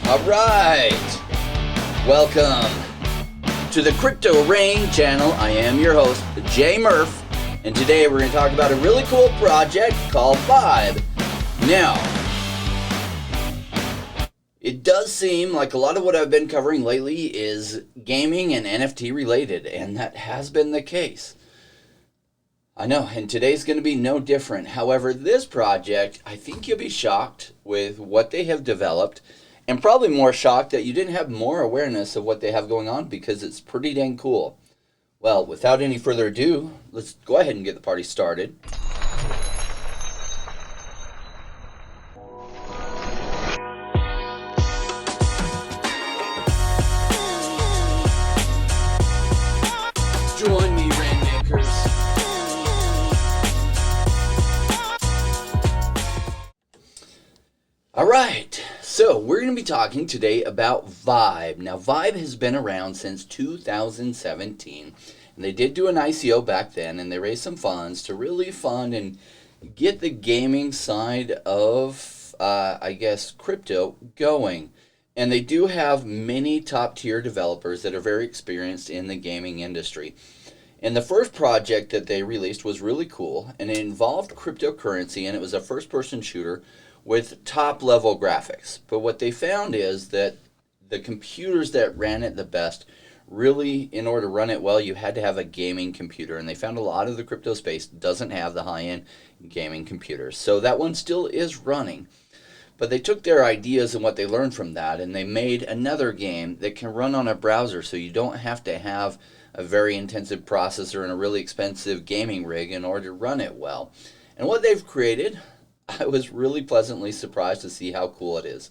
All right, welcome to the Crypto Rain channel. I am your host, Jay Murph, and today we're going to talk about a really cool project called Vibe. Now, it does seem like a lot of what I've been covering lately is gaming and NFT related, and that has been the case. I know, and today's going to be no different. However, this project, I think you'll be shocked with what they have developed, and probably more shocked that you didn't have more awareness of what they have going on because it's pretty dang cool. Well, without any further ado, let's go ahead and get the party started. Join me, Rainmakers. All right, so we're going to be talking today about Vibe. Now, Vibe has been around since 2017, and they did do an ICO back then, and they raised some funds to really fund and get the gaming side of, crypto going. And they do have many top-tier developers that are very experienced in the gaming industry. And the first project that they released was really cool, and it involved cryptocurrency, and it was a first-person shooter with top-level graphics. But what they found is that the computers that ran it the best, really, in order to run it well, you had to have a gaming computer. And they found a lot of the crypto space doesn't have the high-end gaming computers. So that one still is running. But they took their ideas and what they learned from that, and they made another game that can run on a browser, so you don't have to have a very intensive processor and a really expensive gaming rig in order to run it well. And what they've created, I was really pleasantly surprised to see how cool it is.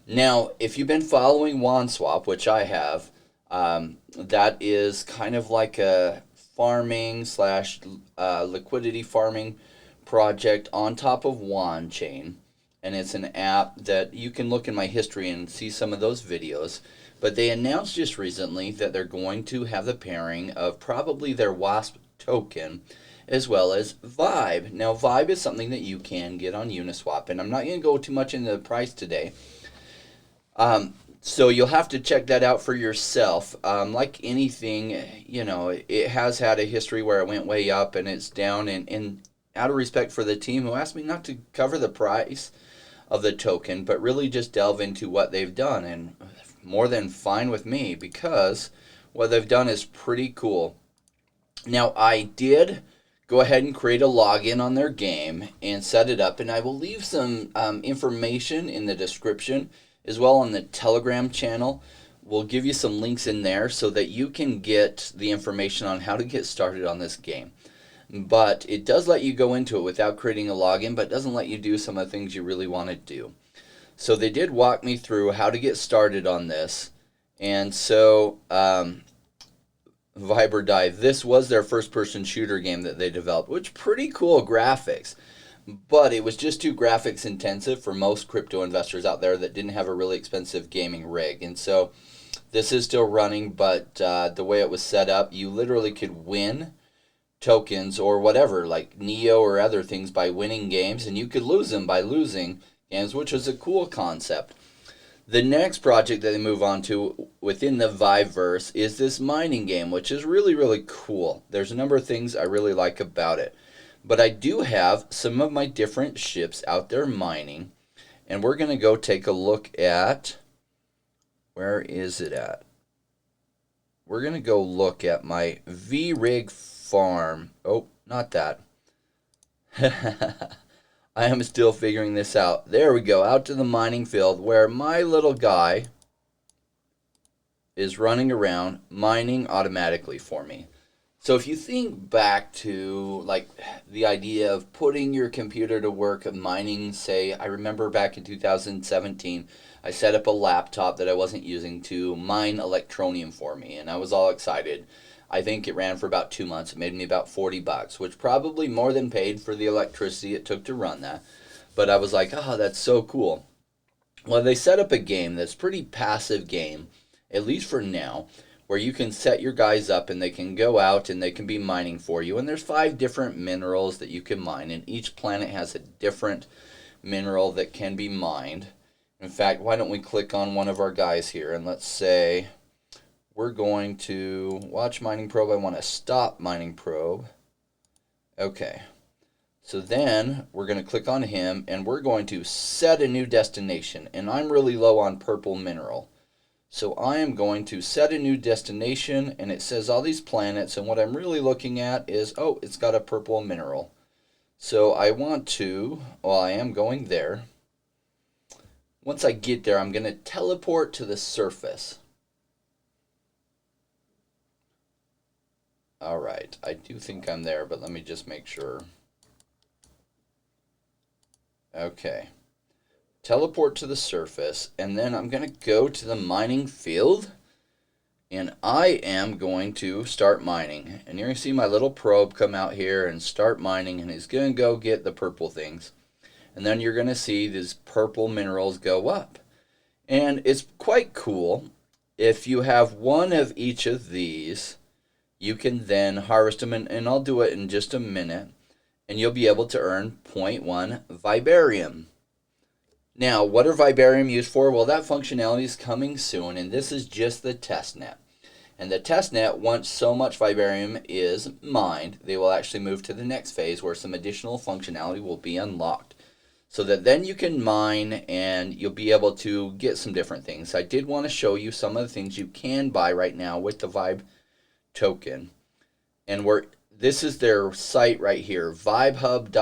Now, if you've been following WanSwap, which I have, that is kind of like a farming slash liquidity farming project on top of WanChain. And it's an app that you can look in my history and see some of those videos. But they announced just recently that they're going to have the pairing of probably their WASP token as well as Vibe. Now, Vibe is something that you can get on Uniswap, and I'm not going to go too much into the price today. So you'll have to check that out for yourself. Like anything, it has had a history where it went way up and it's down, and out of respect for the team who asked me not to cover the price of the token, but really just delve into what they've done, and more than fine with me because what they've done is pretty cool. Now, I did go ahead and create a login on their game and set it up, and I will leave some information in the description as well on the Telegram channel. We'll give you some links in there so that you can get the information on how to get started on this game. But it does let you go into it without creating a login, but doesn't let you do some of the things you really want to do. So they did walk me through how to get started on this. And so Vibe or Die, this was their first-person shooter game that they developed, which pretty cool graphics. But it was just too graphics intensive for most crypto investors out there that didn't have a really expensive gaming rig. And so this is still running, but the way it was set up, you literally could win tokens or whatever, like Neo or other things, by winning games, and you could lose them by losing games, which was a cool concept. The next project that they move on to within the Viveverse is this mining game, which is really, really cool. There's a number of things I really like about it. But I do have some of my different ships out there mining, and we're going to go take a look at, where is it at? We're going to go look at my V-Rig farm. Oh, not that. I am still figuring this out. There we go, out to the mining field where my little guy is running around mining automatically for me. So if you think back to like the idea of putting your computer to work of mining, say, I remember back in 2017, I set up a laptop that I wasn't using to mine electronium for me, and I was all excited. I think it ran for about 2 months. It made me about $40, which probably more than paid for the electricity it took to run that. But I was like, oh, that's so cool. Well, they set up a game that's pretty passive game, at least for now, where you can set your guys up and they can go out and they can be mining for you. And there's 5 different minerals that you can mine, and each planet has a different mineral that can be mined. In fact, why don't we click on one of our guys here, and let's say we're going to watch mining probe. I want to stop mining probe. Okay. So then we're going to click on him, and we're going to set a new destination. And I'm really low on purple mineral. So I am going to set a new destination, and it says all these planets, and what I'm really looking at is, oh, it's got a purple mineral. So I want to, well, I am going there. Once I get there, I'm going to teleport to the surface. All right, I do think I'm there, but let me just make sure. Okay. Teleport to the surface, and then I'm going to go to the mining field, and I am going to start mining. And you're going to see my little probe come out here and start mining, and he's going to go get the purple things. And then you're going to see these purple minerals go up. And it's quite cool. If you have one of each of these, you can then harvest them, and I'll do it in just a minute, and you'll be able to earn 0.1 vibarium. Now, what are vibarium used for? Well, that functionality is coming soon, and this is just the test net. And the test net, once so much vibarium is mined, they will actually move to the next phase where some additional functionality will be unlocked. So that then you can mine and you'll be able to get some different things. I did want to show you some of the things you can buy right now with the Vibe token. And this is their site right here, vibehub.io.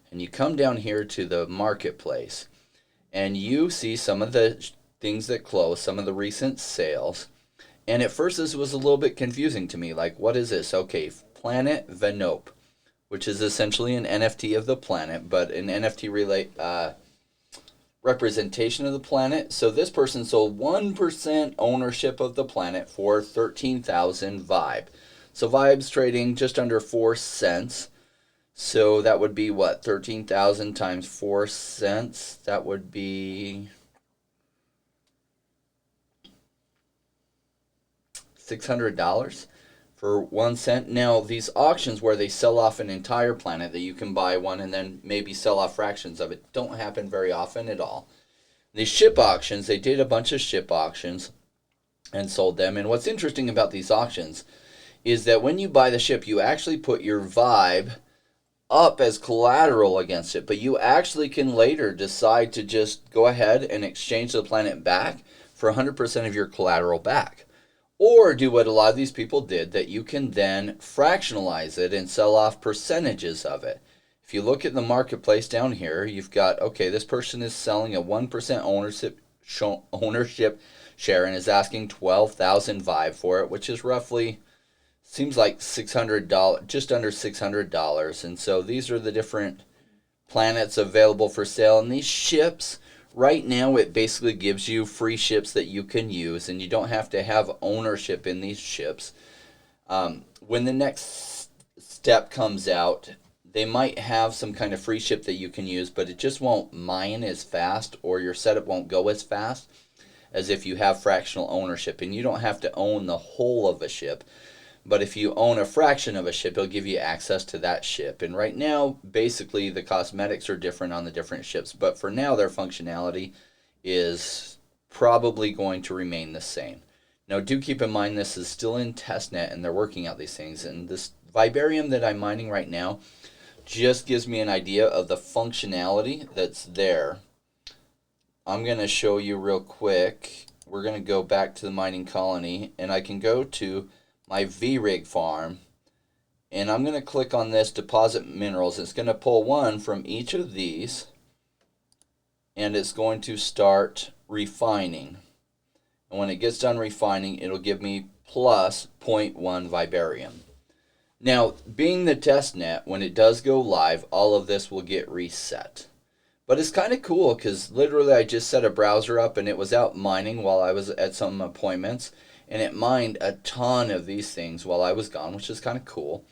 And you come down here to the marketplace, and you see some of the things that close, some of the recent sales. And at first this was a little bit confusing to me, like, what is this? Okay, Planet Venope, which is essentially an NFT of the planet, but an NFT representation of the planet. So this person sold 1% ownership of the planet for 13,000 Vibe. So Vibe's trading just under 4 cents. So that would be what? 13,000 times 4 cents. That would be $600 for 1 cent. Now, these auctions where they sell off an entire planet that you can buy one and then maybe sell off fractions of it don't happen very often at all. These ship auctions, they did a bunch of ship auctions and sold them. And what's interesting about these auctions is that when you buy the ship, you actually put your Vibe up as collateral against it, but you actually can later decide to just go ahead and exchange the planet back for 100% of your collateral back. Or do what a lot of these people did, that you can then fractionalize it and sell off percentages of it. If you look at the marketplace down here, you've got, okay, this person is selling a 1% ownership share and is asking 12,000 Vibe for it, which is roughly, seems like $600, just under $600. And so these are the different planets available for sale. And these ships, right now, it basically gives you free ships that you can use, and you don't have to have ownership in these ships. When the next step comes out, they might have some kind of free ship that you can use, but it just won't mine as fast, or your setup won't go as fast as if you have fractional ownership. And you don't have to own the whole of a ship, but if you own a fraction of a ship, it'll give you access to that ship. And right now, basically, the cosmetics are different on the different ships, but for now, their functionality is probably going to remain the same. Now, do keep in mind this is still in testnet, and they're working out these things. And this Vibarium that I'm mining right now just gives me an idea of the functionality that's there. I'm going to show you real quick. We're going to go back to the mining colony, and I can go to my VRig farm, and I'm going to click on this deposit minerals. It's going to pull one from each of these, and it's going to start refining. And when it gets done refining, it'll give me plus 0.1 vibarium. Now, being the test net, when it does go live, all of this will get reset. But it's kind of cool because literally I just set a browser up and it was out mining while I was at some appointments. And it mined a ton of these things while I was gone, which is kind of cool.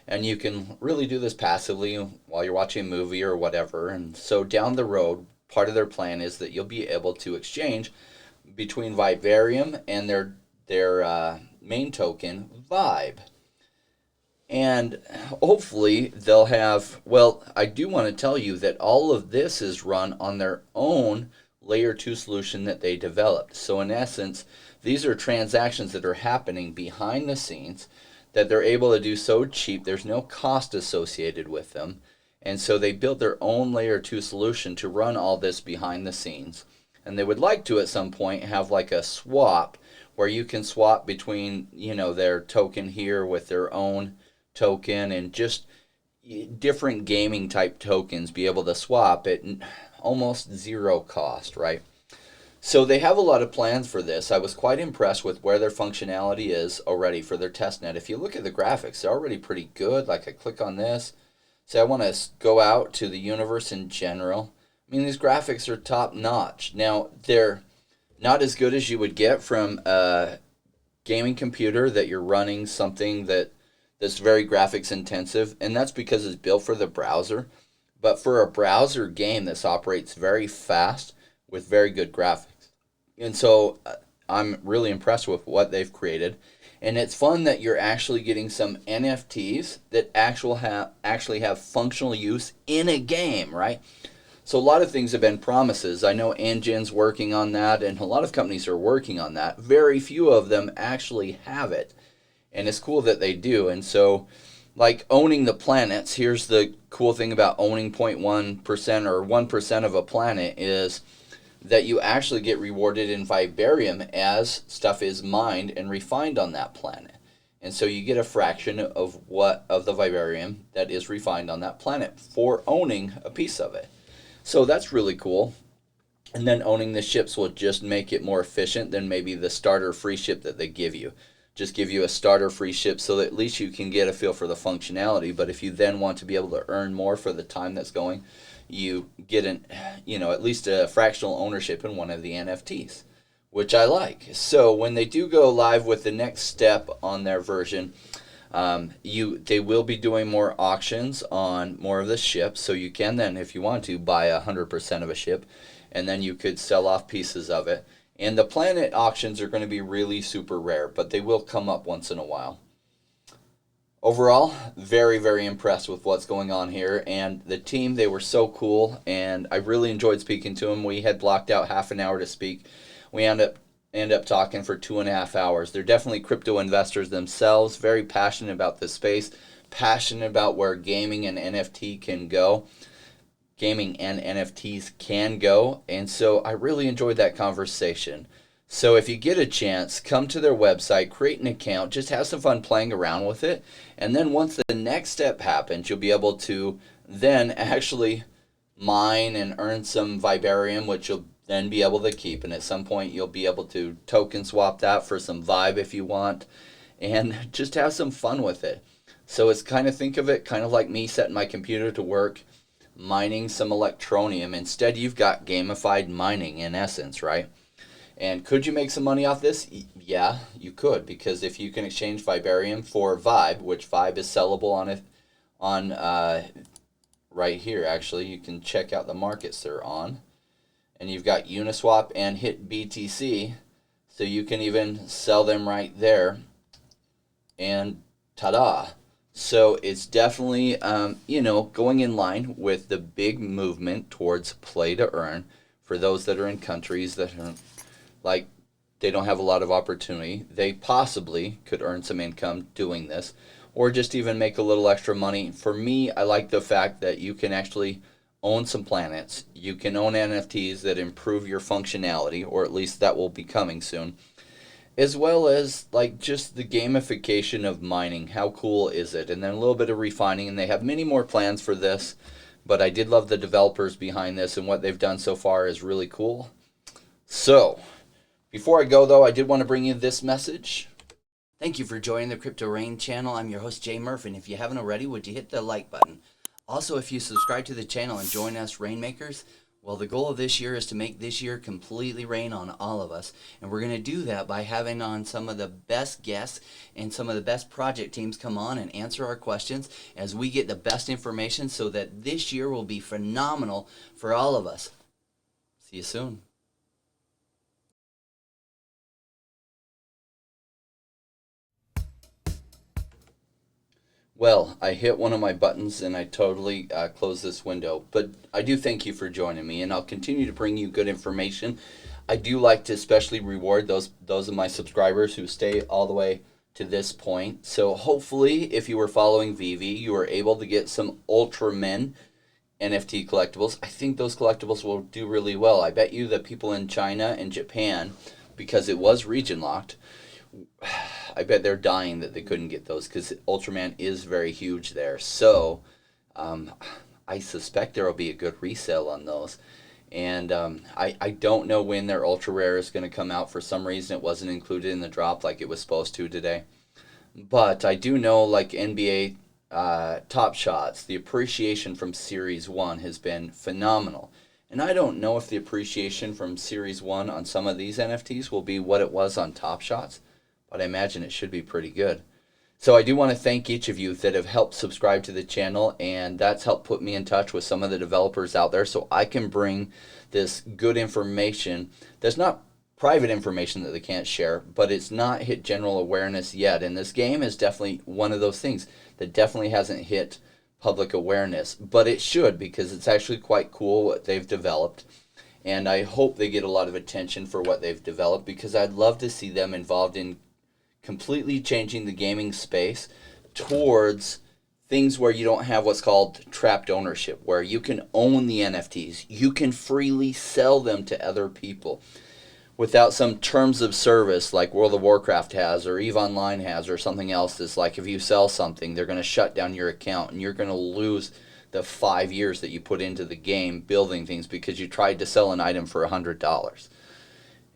And you can really do this passively while you're watching a movie or whatever. And so down the road, part of their plan is that you'll be able to exchange between Vibarium and their main token, Vibe. And hopefully they'll have, well, I do want to tell you that all of this is run on their own layer 2 solution that they developed. So in essence, these are transactions that are happening behind the scenes that they're able to do so cheap. There's no cost associated with them. And so they built their own layer 2 solution to run all this behind the scenes. And they would like to at some point have like a swap where you can swap between, their token here with their own token, and just different gaming type tokens be able to swap at almost zero cost, right? So they have a lot of plans for this. I was quite impressed with where their functionality is already for their testnet. If you look at the graphics, they're already pretty good. Like I click on this, say I want to go out to the universe in general. I mean, these graphics are top notch. Now, they're not as good as you would get from a gaming computer that you're running something that's very graphics intensive, and that's because it's built for the browser. But for a browser game, this operates very fast with very good graphics. And so I'm really impressed with what they've created. And it's fun that you're actually getting some NFTs that actually have functional use in a game, right? So a lot of things have been promises. I know Engine's working on that, and a lot of companies are working on that. Very few of them actually have it. And it's cool that they do. And so, like owning the planets, here's the cool thing about owning 0.1% or 1% of a planet is that you actually get rewarded in Vibarium as stuff is mined and refined on that planet. And so you get a fraction of the Vibarium that is refined on that planet for owning a piece of it. So that's really cool. And then owning the ships will just make it more efficient than maybe the starter free ship that they give you. Just give you a starter free ship so that at least you can get a feel for the functionality. But if you then want to be able to earn more for the time that's going, you get at least a fractional ownership in one of the NFTs, which I like. So when they do go live with the next step on their version, they will be doing more auctions on more of the ships. So you can then, if you want to, buy 100% of a ship, and then you could sell off pieces of it. And the planet auctions are going to be really super rare, but they will come up once in a while. Overall, very, very impressed with what's going on here. And the team, they were so cool, and I really enjoyed speaking to them. We had blocked out half an hour to speak. We end up talking for 2.5 hours. They're definitely crypto investors themselves, very passionate about this space, passionate about where gaming and NFT can go. Gaming and NFTs can go. And so I really enjoyed that conversation. So if you get a chance, come to their website, create an account, just have some fun playing around with it. And then once the next step happens, you'll be able to then actually mine and earn some Vibarium, which you'll then be able to keep. And at some point, you'll be able to token swap that for some Vibe if you want, and just have some fun with it. So it's think of it kind of like me setting my computer to work mining some electronium. Instead, you've got gamified mining in essence, right? And could you make some money off this? Yeah, you could, because if you can exchange Vibarium for Vibe, which Vibe is sellable on right here, actually, you can check out the markets they're on. And you've got Uniswap and Hit BTC, so you can even sell them right there. And ta-da! So it's definitely, going in line with the big movement towards play to earn for those that are in countries that are they don't have a lot of opportunity. They possibly could earn some income doing this, or just even make a little extra money. For me, I like the fact that you can actually own some planets. You can own NFTs that improve your functionality, or at least that will be coming soon. As well as just the gamification of mining. How cool is it? And then a little bit of refining, and they have many more plans for this. But I did love the developers behind this, and what they've done so far is really cool. So, before I go though, I did want to bring you this message. Thank you for joining the Crypto Rain channel. I'm your host Jay Murphy, and if you haven't already, would you hit the like button? Also, if you subscribe to the channel and join us Rainmakers, well, the goal of this year is to make this year completely rain on all of us. And we're going to do that by having on some of the best guests and some of the best project teams come on and answer our questions as we get the best information so that this year will be phenomenal for all of us. See you soon. Well, I hit one of my buttons and I totally closed this window. But I do thank you for joining me, and I'll continue to bring you good information. I do like to especially reward those of my subscribers who stay all the way to this point. So hopefully, if you were following Vivi, you were able to get some Ultramen NFT collectibles. I think those collectibles will do really well. I bet you that people in China and Japan, because it was region locked, I bet they're dying that they couldn't get those because Ultraman is very huge there. So I suspect there will be a good resale on those. And I don't know when their Ultra Rare is going to come out. For some reason, it wasn't included in the drop like it was supposed to today. But I do know, like NBA Top Shots, the appreciation from Series 1 has been phenomenal. And I don't know if the appreciation from Series 1 on some of these NFTs will be what it was on Top Shots, but I imagine it should be pretty good. So I do want to thank each of you that have helped subscribe to the channel, and that's helped put me in touch with some of the developers out there so I can bring this good information that's not private information that they can't share, but it's not hit general awareness yet. And this game is definitely one of those things that definitely hasn't hit public awareness, but it should, because it's actually quite cool what they've developed. And I hope they get a lot of attention for what they've developed, because I'd love to see them involved in completely changing the gaming space towards things where you don't have what's called trapped ownership, where you can own the NFTs. You can freely sell them to other people without some terms of service like World of Warcraft has or EVE Online has or something else that's like, if you sell something, they're going to shut down your account and you're going to lose the 5 years that you put into the game building things because you tried to sell an item for $100.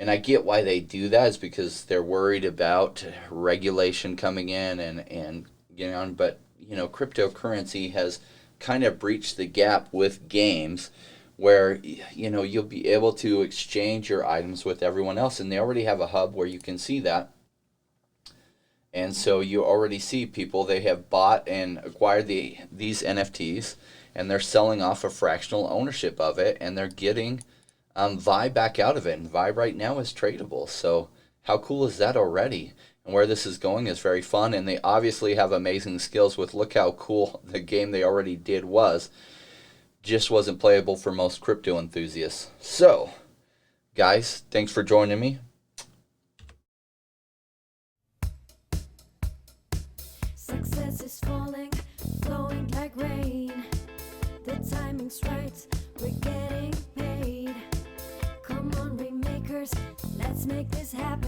And I get why they do that, is because they're worried about regulation coming in and you know, but you know, cryptocurrency has kind of breached the gap with games where, you know, you'll be able to exchange your items with everyone else, and they already have a hub where you can see that. And so you already see people, they have bought and acquired these NFTs, and they're selling off a fractional ownership of it, and they're getting Vibe back out of it. And Vibe right now is tradable. So how cool is that already? And where this is going is very fun, and they obviously have amazing skills with, look how cool the game they already did was. Just wasn't playable for most crypto enthusiasts. So, guys, thanks for joining me. Success is falling, flowing like rain. The timing's right, we're getting paid. Come on, remakers, let's make this happen.